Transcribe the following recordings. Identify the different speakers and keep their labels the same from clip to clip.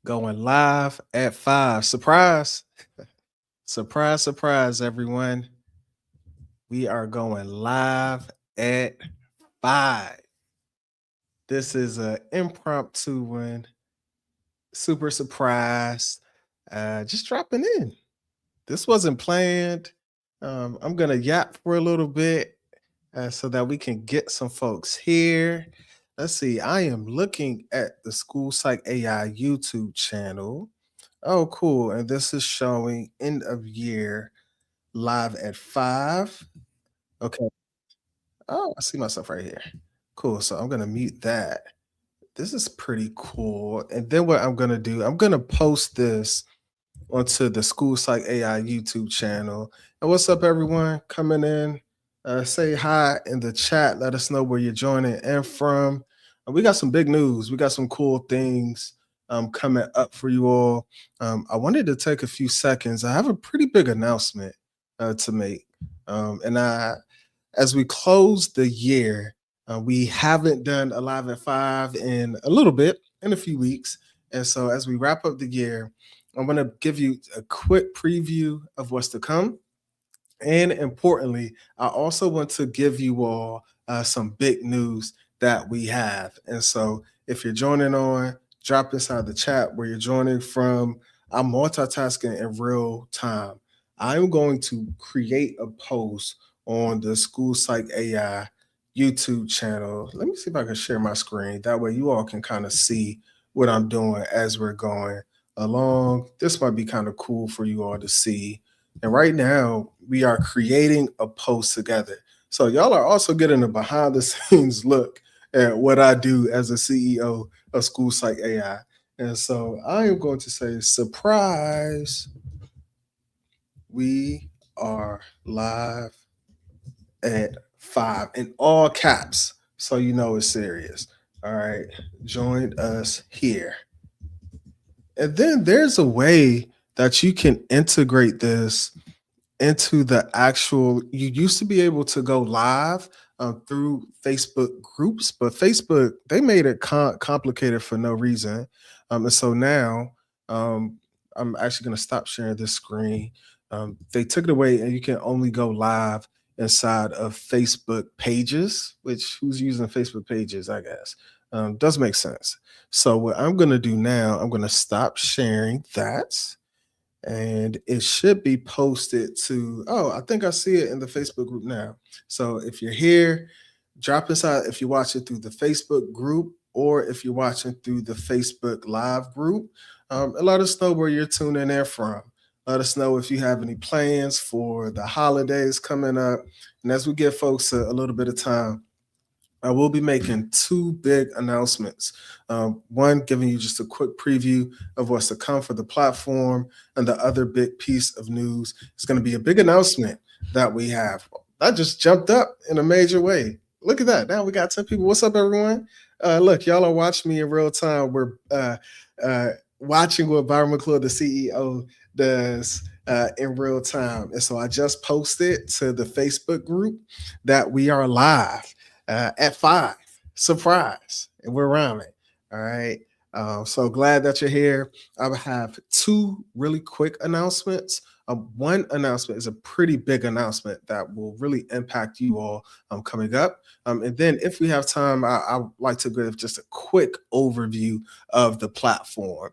Speaker 1: Going live at 5. Surprise. Surprise, surprise, everyone. We are going live at 5. This is an impromptu one. Super surprise. Just dropping in. This wasn't planned. I'm going to yap for a little bit so that we can get some folks here. Let's see. I am looking at the School Psych AI YouTube channel. Oh, cool. And this is showing end of year live at 5. Okay. Oh, I see myself right here. Cool. So I'm gonna mute that. This is pretty cool. And then what I'm gonna do, I'm gonna post this onto the School Psych AI YouTube channel. And what's up, everyone? Coming in, say hi in the chat. Let us know where you're joining in from. We got some big news. We got some cool things coming up for you all. I wanted to take a few seconds. I have a pretty big announcement to make. As we close the year, we haven't done a live at 5 in a little bit, in a few weeks. And so as we wrap up the year, I'm going to give you a quick preview of what's to come. And importantly, I also want to give you all some big news that we have. And so if you're joining on, drop inside the chat where you're joining from. I'm multitasking in real time. I'm going to create a post on the School Psych AI YouTube channel. Let me see if I can share my screen. That way you all can kind of see what I'm doing as we're going along. This might be kind of cool for you all to see. And right now, we are creating a post together. So y'all are also getting a behind the scenes look at what I do as a CEO of School Psych AI. And so I am going to say, surprise, we are live at 5 in all caps. So you know it's serious. All right. Join us here. And then there's a way that you can integrate this into the actual. You used to be able to go live through Facebook groups, but Facebook, they made it complicated for no reason. And so now I'm actually going to stop sharing this screen. They took it away and you can only go live inside of Facebook pages, which who's using Facebook pages, I guess. Does make sense. So what I'm going to do now, I'm going to stop sharing that, and it should be posted to. Oh, I think I see it in the Facebook group now. So if you're here, drop inside if you're watching through the Facebook group or if you're watching through the Facebook live group, and let us know where you're tuning in from. Let us know if you have any plans for the holidays coming up. And as we give folks a little bit of time, I will be making two big announcements. One, giving you just a quick preview of what's to come for the platform, and the other big piece of news is going to be a big announcement that we have. That just jumped up in a major way. Look at that. Now we got 10 people. What's up, everyone? Look, y'all are watching me in real time. We're watching what Byron McClure, the CEO, does in real time. And so I just posted to the Facebook group that we are live at 5. Surprise. And we're rhyming. All right. So glad that you're here. I have two really quick announcements. One announcement is a pretty big announcement that will really impact you all coming up. And then, if we have time, I would like to give just a quick overview of the platform.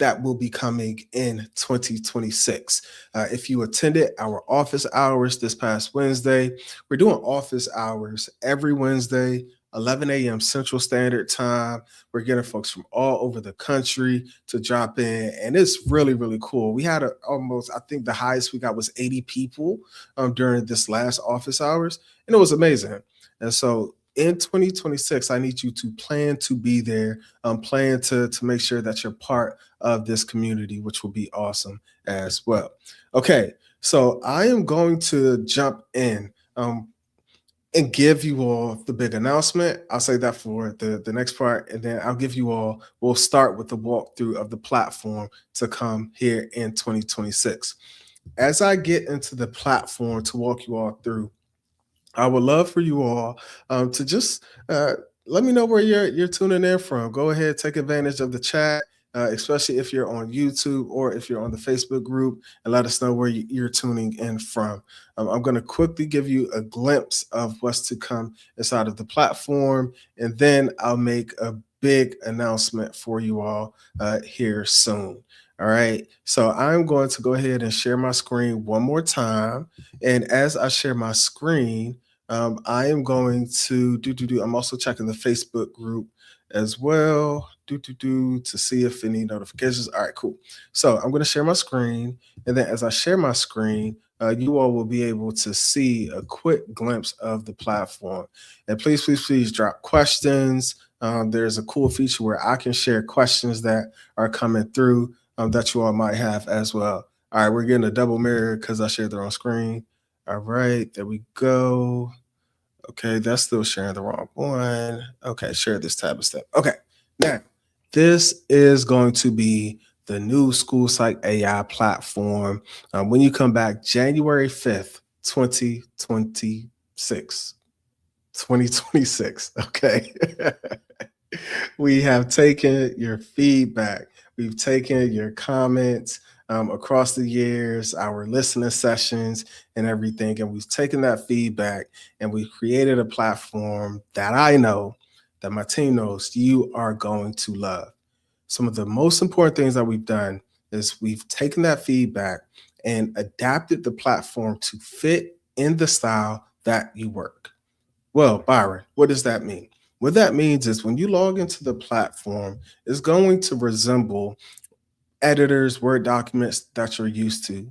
Speaker 1: That will be coming in 2026. If you attended our office hours this past Wednesday, we're doing office hours every Wednesday, 11 a.m. Central Standard Time. We're getting folks from all over the country to drop in, and it's really, really cool. We had almost, I think the highest we got was 80 people during this last office hours, and it was amazing. And so in 2026, I need you to plan to be there, plan to make sure that you're part of this community, which will be awesome as well. Okay, so I am going to jump in and give you all the big announcement. I'll say that for the next part, and then I'll give you all, we'll start with the walkthrough of the platform to come here in 2026. As I get into the platform to walk you all through, I would love for you all to just let me know where you're tuning in from. Go ahead, take advantage of the chat. especially if you're on YouTube or if you're on the Facebook group, and let us know where you're tuning in from. I'm going to quickly give you a glimpse of what's to come inside of the platform, and then I'll make a big announcement for you all here soon. All right. So I'm going to go ahead and share my screen one more time. And as I share my screen, I am going to do. I'm also checking the Facebook group as well. To see if any notifications. All right, cool. So I'm going to share my screen, and then as I share my screen, you all will be able to see a quick glimpse of the platform. And please, please, please drop questions. There's a cool feature where I can share questions that are coming through that you all might have as well. All right, we're getting a double mirror because I shared the wrong screen. All right, there we go. Okay, that's still sharing the wrong one. Okay, share this tab instead. Okay, now this is going to be the new School Psych AI platform when you come back January 5th, 2026. 2026. Okay. We have taken your feedback. We've taken your comments across the years, our listening sessions, and everything. And we've taken that feedback and we've created a platform that I know, that my team knows you are going to love. Some of the most important things that we've done is we've taken that feedback and adapted the platform to fit in the style that you work. Well, Byron, what does that mean? What that means is when you log into the platform, it's going to resemble editors, Word documents that you're used to.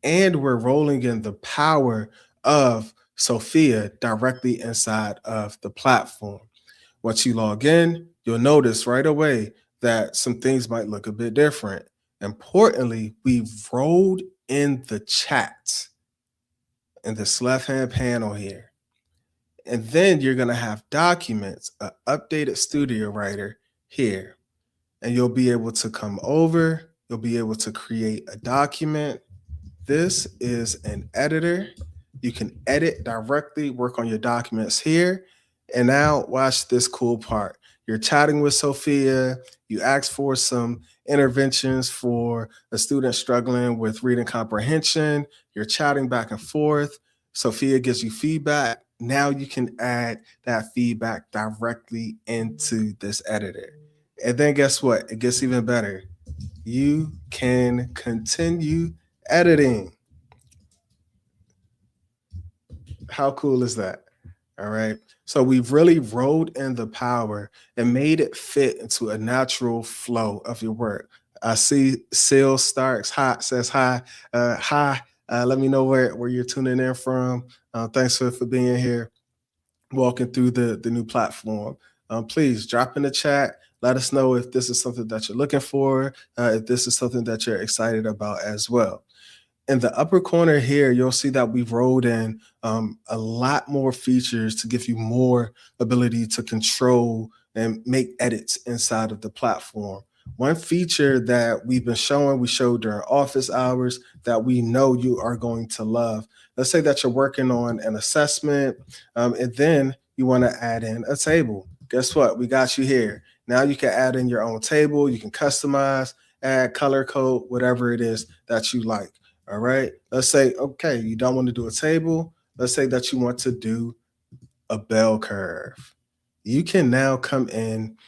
Speaker 1: And we're rolling in the power of Sophia directly inside of the platform. Once you log in, you'll notice right away that some things might look a bit different. Importantly, we've rolled in the chat in this left hand panel here. And then you're going to have documents, an updated studio writer here. And you'll be able to come over, you'll be able to create a document. This is an editor. You can edit directly, work on your documents here. And now watch this cool part. You're chatting with Sophia. You ask for some interventions for a student struggling with reading comprehension. You're chatting back and forth. Sophia gives you feedback. Now you can add that feedback directly into this editor. And then guess what? It gets even better. You can continue editing. How cool is that? All right. So we've really rolled in the power and made it fit into a natural flow of your work. I see Seal Starks hot says hi. Hi. Let me know where you're tuning in from. Thanks for being here, walking through the new platform. Please drop in the chat. Let us know if this is something that you're looking for, if this is something that you're excited about as well. In the upper corner here, you'll see that we've rolled in a lot more features to give you more ability to control and make edits inside of the platform. One feature that we've been showing, we showed during office hours that we know you are going to love. Let's say that you're working on an assessment and then you want to add in a table. Guess what? We got you here. Now you can add in your own table. You can customize, add color code, whatever it is that you like. All right. Let's say, okay, you don't want to do a table. Let's say that you want to do a bell curve. You can now come in,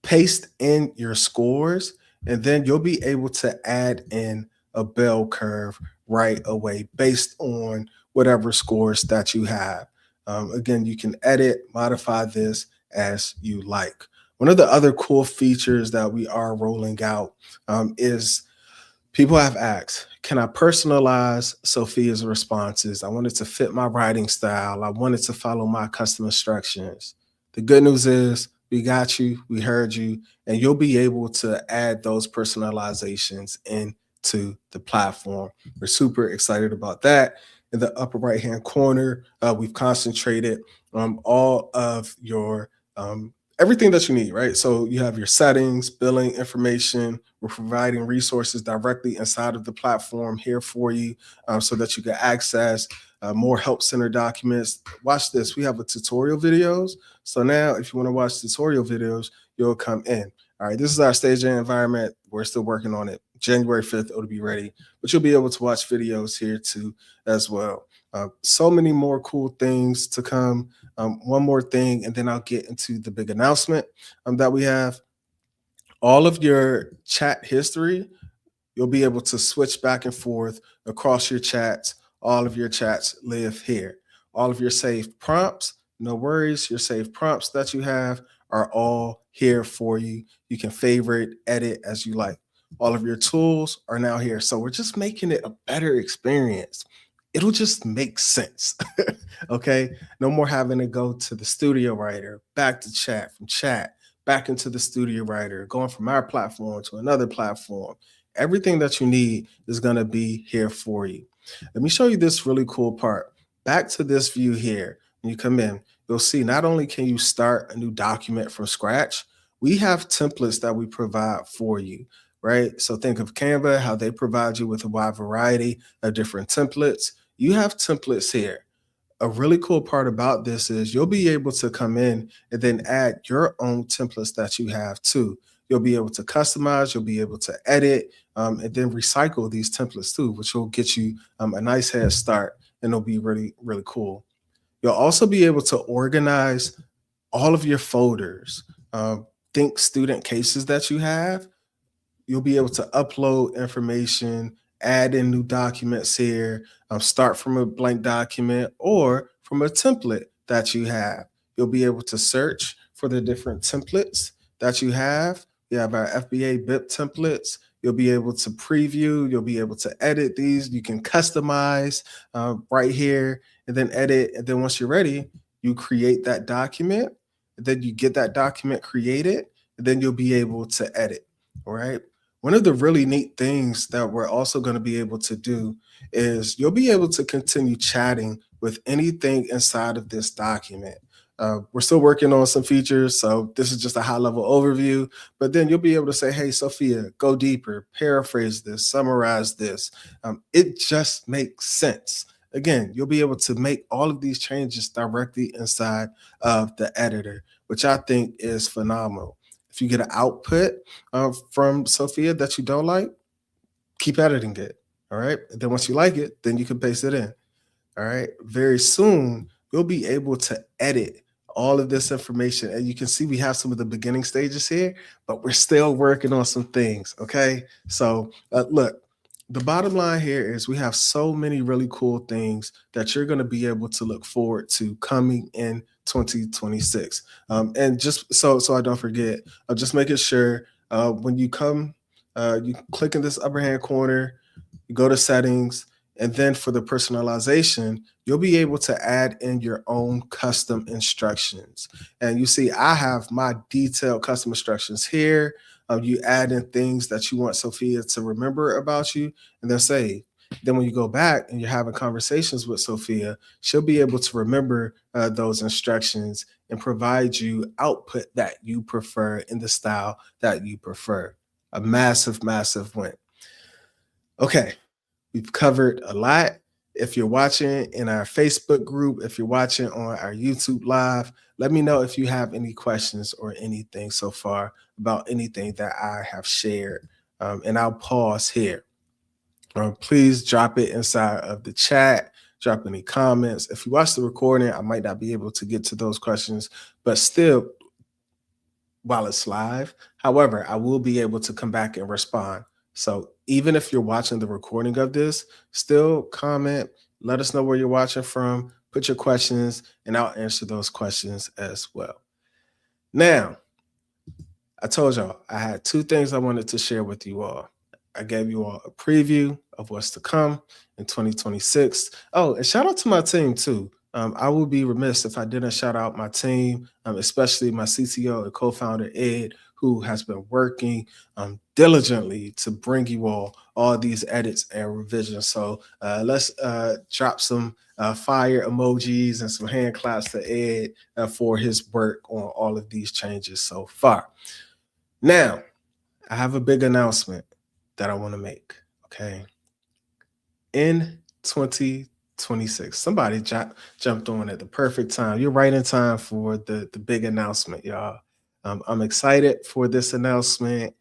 Speaker 1: paste in your scores, and then you'll be able to add in a bell curve right away based on whatever scores that you have. Again, you can edit, modify this as you like. One of the other cool features that we are rolling out is people have asked, can I personalize Sophia's responses? I wanted to fit my writing style. I wanted to follow my custom instructions. The good news is we got you, we heard you, and you'll be able to add those personalizations into the platform. We're super excited about that. In the upper right-hand corner, we've concentrated all of your everything that you need, right? So you have your settings, billing information. We're providing resources directly inside of the platform here for you so that you can access more help center documents. Watch this. We have a tutorial videos. So now if you want to watch tutorial videos, you'll come in. All right, this is our staging environment. We're still working on it. January 5th, it'll be ready, but you'll be able to watch videos here too as well. So many more cool things to come. One more thing, and then I'll get into the big announcement that we have. All of your chat history, you'll be able to switch back and forth across your chats. All of your chats live here. All of your saved prompts, no worries. Your saved prompts that you have are all here for you. You can favorite, edit as you like. All of your tools are now here. So we're just making it a better experience. It'll just make sense. Okay. No more having to go to the studio writer, back to chat, from chat, back into the studio writer, going from our platform to another platform. Everything that you need is going to be here for you. Let me show you this really cool part. Back to this view here. When you come in, you'll see not only can you start a new document from scratch, we have templates that we provide for you, right? So think of Canva, how they provide you with a wide variety of different templates. You have templates here. A really cool part about this is you'll be able to come in and then add your own templates that you have too. You'll be able to customize, you'll be able to edit, and then recycle these templates too, which will get you a nice head start, and it'll be really, really cool. You'll also be able to organize all of your folders. Think student cases that you have. You'll be able to upload information, add in new documents here, start from a blank document or from a template that you have. You'll be able to search for the different templates that you have. We have our FBA BIP templates. You'll be able to preview, you'll be able to edit these. You can customize right here and then edit. And then once you're ready, you create that document. And then you get that document created, and then you'll be able to edit. All right. One of the really neat things that we're also going to be able to do is you'll be able to continue chatting with anything inside of this document. We're still working on some features, so this is just a high level overview. But then you'll be able to say, hey, Sophia, go deeper, paraphrase this, summarize this. It just makes sense. Again, you'll be able to make all of these changes directly inside of the editor, which I think is phenomenal. If you get an output from Sophia that you don't like, keep editing it. All right. And then once you like it, then you can paste it in. All right. Very soon, you'll be able to edit all of this information. And you can see we have some of the beginning stages here, but we're still working on some things. Okay. So look, the bottom line here is we have so many really cool things that you're going to be able to look forward to coming in 2026. And just so I don't forget, just making sure when you come, you click in this upper hand corner, you go to settings, and then for the personalization, you'll be able to add in your own custom instructions. And you see, I have my detailed custom instructions here. You add in things that you want Sophia to remember about you, and then save. Then when you go back and you're having conversations with Sophia, she'll be able to remember those instructions and provide you output that you prefer in the style that you prefer. A massive, massive win. Okay, we've covered a lot. If you're watching in our Facebook group, if you're watching on our YouTube live, let me know if you have any questions or anything so far about anything that I have shared. And I'll pause here. Please drop it inside of the chat, drop any comments. If you watch the recording, I might not be able to get to those questions, but still, while it's live, however, I will be able to come back and respond. So even if you're watching the recording of this, still comment, let us know where you're watching from, put your questions, and I'll answer those questions as well. Now, I told y'all I had two things I wanted to share with you all. I gave you all a preview of what's to come in 2026. Oh, and shout out to my team too. I would be remiss if I didn't shout out my team, especially my CTO and co-founder, Ed, who has been working diligently to bring you all these edits and revisions. So let's drop some fire emojis and some hand claps to Ed for his work on all of these changes so far. Now, I have a big announcement that I want to make, okay? In 2026, somebody jumped on at the perfect time. You're right in time for the big announcement, y'all. I'm excited for this announcement.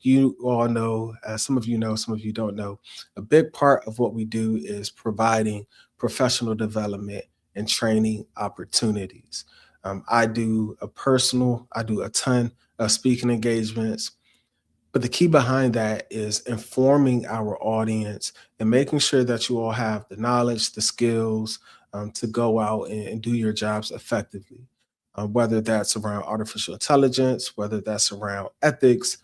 Speaker 1: You all know, some of you know, some of you don't know, a big part of what we do is providing professional development and training opportunities. I do a ton of speaking engagements, but the key behind that is informing our audience and making sure that you all have the knowledge, the skills to go out and do your jobs effectively. Whether that's around artificial intelligence, whether that's around ethics,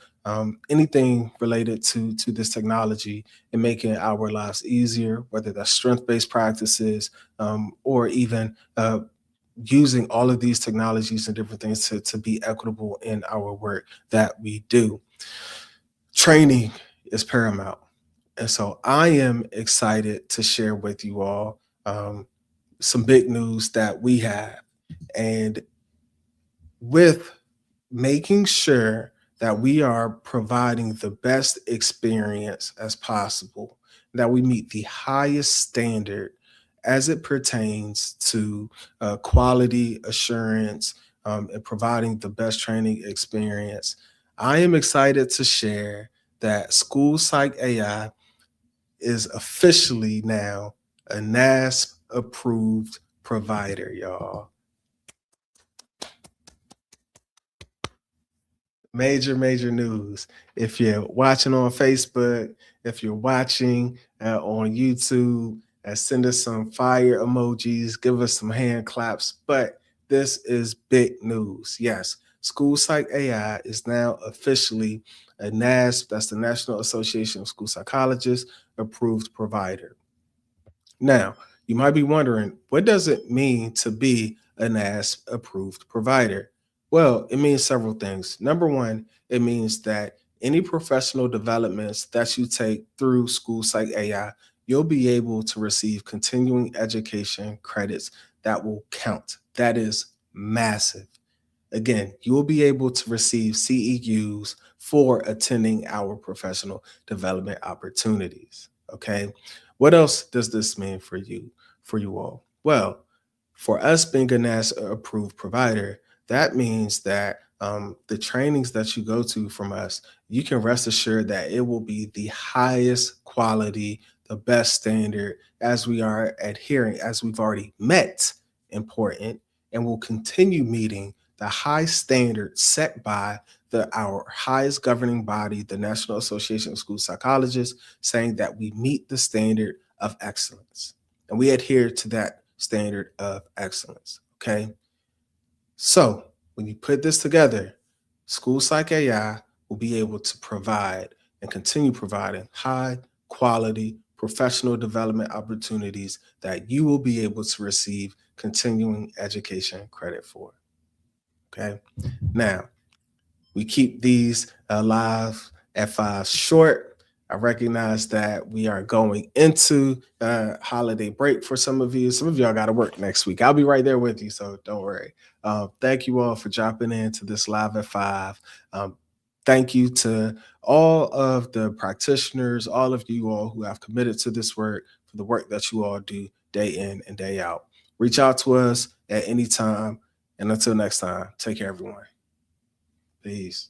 Speaker 1: anything related to this technology and making our lives easier, whether that's strength-based practices or even using all of these technologies and different things to be equitable in our work that we do. Training is paramount. And so I am excited to share with you all some big news that we have. And with making sure that we are providing the best experience as possible, that we meet the highest standard as it pertains to quality assurance and providing the best training experience. I am excited to share that School Psych AI is officially now a NASP approved provider, y'all. Major news. If you're watching on Facebook, if you're watching on YouTube, send us some fire emojis, give us some hand claps. But this is big news. Yes, School Psych AI is now officially a NASP, that's the National Association of School Psychologists, approved provider. Now, you might be wondering, what does it mean to be a NASP approved provider? Well, it means several things. Number one, it means that any professional developments that you take through School Psych AI, you'll be able to receive continuing education credits that will count. That is massive. Again, you will be able to receive CEUs for attending our professional development opportunities. Okay. What else does this mean for you all? Well, for us being a NASA approved provider, that means that the trainings that you go to from us, you can rest assured that it will be the highest quality, the best standard, as we are adhering, as we've already met, important, and will continue meeting the high standard set by our highest governing body, the National Association of School Psychologists, saying that we meet the standard of excellence. And we adhere to that standard of excellence. Okay. So when you put this together, School Psych AI will be able to provide and continue providing high quality professional development opportunities that you will be able to receive continuing education credit for. Okay. Now, we keep these live at 5 short. I recognize that we are going into holiday break for some of you. Some of y'all got to work next week. I'll be right there with you, so don't worry. Thank you all for dropping into this live at 5. Thank you to all of the practitioners, all of you all who have committed to this work, for the work that you all do day in and day out. Reach out to us at any time. And until next time, take care, everyone. Peace.